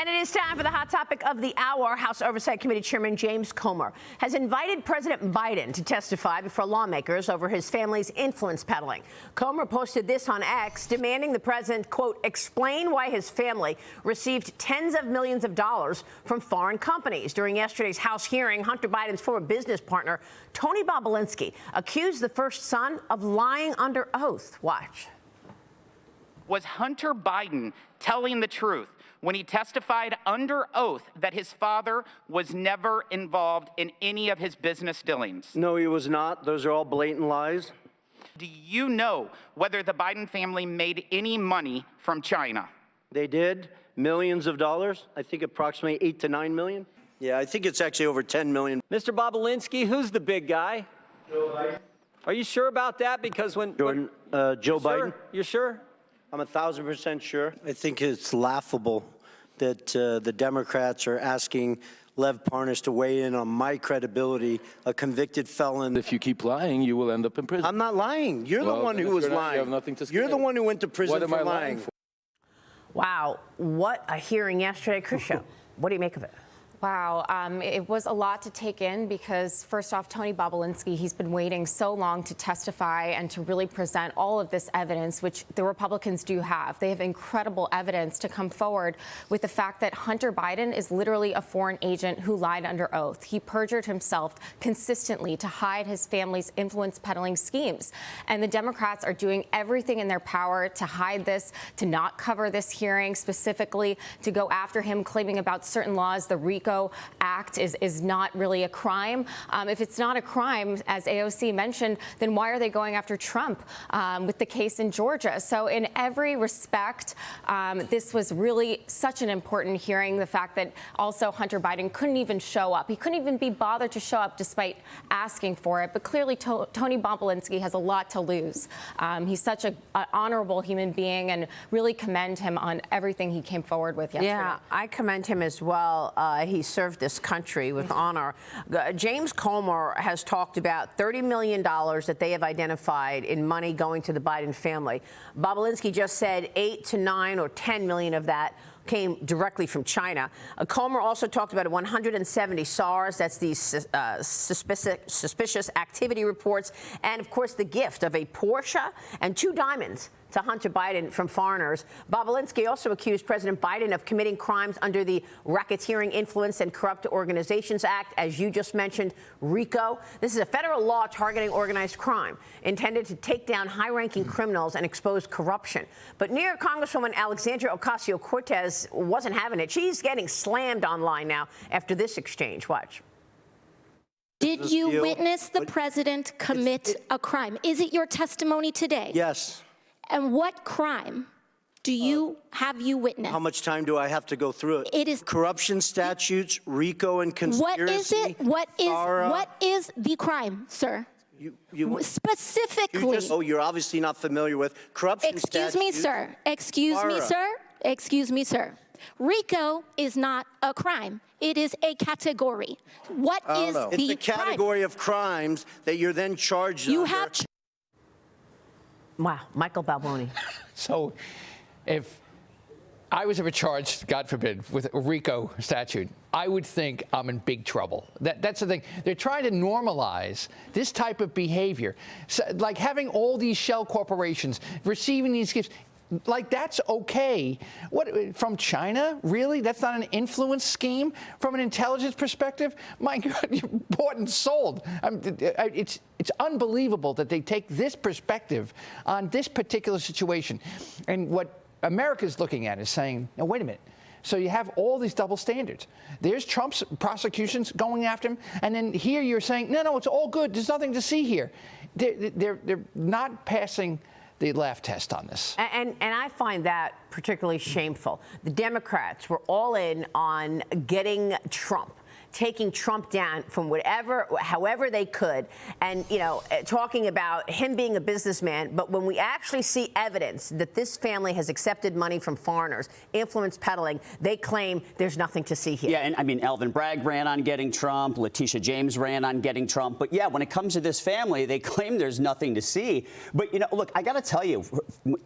And it is time for the hot topic of the hour. House Oversight Committee Chairman James Comer has invited President Biden to testify before lawmakers over his family's influence peddling. Comer posted this on X, demanding the president, quote, explain why his family received tens of millions of dollars from foreign companies. During yesterday's House hearing, Hunter Biden's former business partner, Tony Bobulinski, accused the first son of lying under oath. Watch. Was Hunter Biden telling the truth when he testified under oath that his father was never involved in any of his business dealings? No, he was not. Those are all blatant lies. Do you know whether the Biden family made any money from China? They did. Millions of dollars. I think approximately 8 to 9 million. Yeah, I think it's actually over 10 million. Mr. Bobulinski, who's the big guy? Joe Biden. Are you sure about that? Because when Jordan, Joe Biden. You're sure? I'm 1,000% sure. I think it's laughable that the Democrats are asking Lev Parnas to weigh in on my credibility, a convicted felon. If you keep lying, you will end up in prison. I'm not lying. You're the one who was lying. You have nothing to say. You're the one who went to prison for lying. Wow, what a hearing yesterday, Krisha. What do you make of it? Wow, it was a lot to take in because, first off, Tony Bobulinski, he's been waiting so long to testify and to really present all of this evidence, which the Republicans do have. They have incredible evidence to come forward with the fact that Hunter Biden is literally a foreign agent who lied under oath. He perjured himself consistently to hide his family's influence peddling schemes. And the Democrats are doing everything in their power to hide this, to not cover this hearing, specifically to go after him, claiming about certain laws, the RICO Act is not really a crime. If it's not a crime, as AOC mentioned, then why are they going after Trump with the case in Georgia? So in every respect, this was really such an important hearing. The fact that also Hunter Biden couldn't even show up. He couldn't even be bothered to show up despite asking for it. But clearly, Tony Bobulinski has a lot to lose. He's such an honorable human being, and really commend him on everything he came forward with yesterday. Yeah, I commend him as well. He served this country with honor. James Comer has talked about $30 million that they have identified in money going to the Biden family. Bobulinski just said 8 to 9 or 10 million of that came directly from China. Comer also talked about 170 SARs, that's these suspicious activity reports, and of course the gift of a Porsche and 2 diamonds to Hunter Biden from foreigners. Bobulinski also accused President Biden of committing crimes under the Racketeering, Influence, and Corrupt Organizations Act, as you just mentioned, RICO. This is a federal law targeting organized crime, intended to take down high-ranking criminals and expose corruption. But New York Congresswoman Alexandria Ocasio-Cortez wasn't having it. She's getting slammed online now after this exchange. Watch. Did you witness the president commit a crime? Is it your testimony today? Yes. And what crime have you witnessed? How much time do I have to go through it? It is corruption statutes, RICO, and conspiracy. What is it? What is the crime, sir? Specifically. You're obviously not familiar with corruption statutes. Excuse me, sir. Excuse me, sir. Excuse me, sir. RICO is not a crime. It is a category. What is the crime? It's a category of crimes that you're then charged under. Wow, Michael Balboni. So if I was ever charged, God forbid, with a RICO statute, I would think I'm in big trouble. That's the thing. They're trying to normalize this type of behavior. So, like having all these shell corporations receiving these gifts. Like, that's okay. What, from China? Really? That's not an influence scheme? From an intelligence perspective? My God, you're bought and sold. It's unbelievable that they take this perspective on this particular situation. And what America's looking at is saying, now, wait a minute. So you have all these double standards. There's Trump's prosecutions going after him. And then here you're saying, no, it's all good. There's nothing to see here. They're not passing the laugh test on this. And I find that particularly shameful. The Democrats were all in on getting Trump taking Trump down from however they could, and, you know, talking about him being a businessman. But when we actually see evidence that this family has accepted money from foreigners, influence peddling, they claim there's nothing to see here. Yeah, and I mean, Alvin Bragg ran on getting Trump, Letitia James ran on getting Trump. But yeah, when it comes to this family, they claim there's nothing to see. But, you know, look, I got to tell you,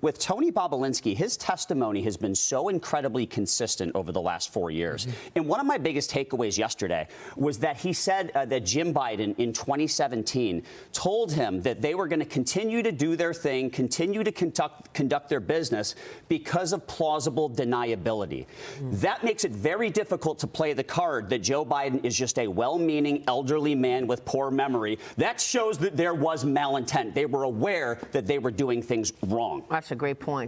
with Tony Bobulinski, his testimony has been so incredibly consistent over the last 4 years. And one of my biggest takeaways yesterday was that he said that Jim Biden in 2017 told him that they were going to continue to do their thing, continue to conduct their business because of plausible deniability. That makes it very difficult to play the card that Joe Biden is just a well-meaning elderly man with poor memory. That shows that there was malintent. They were aware that they were doing things wrong. That's a great point.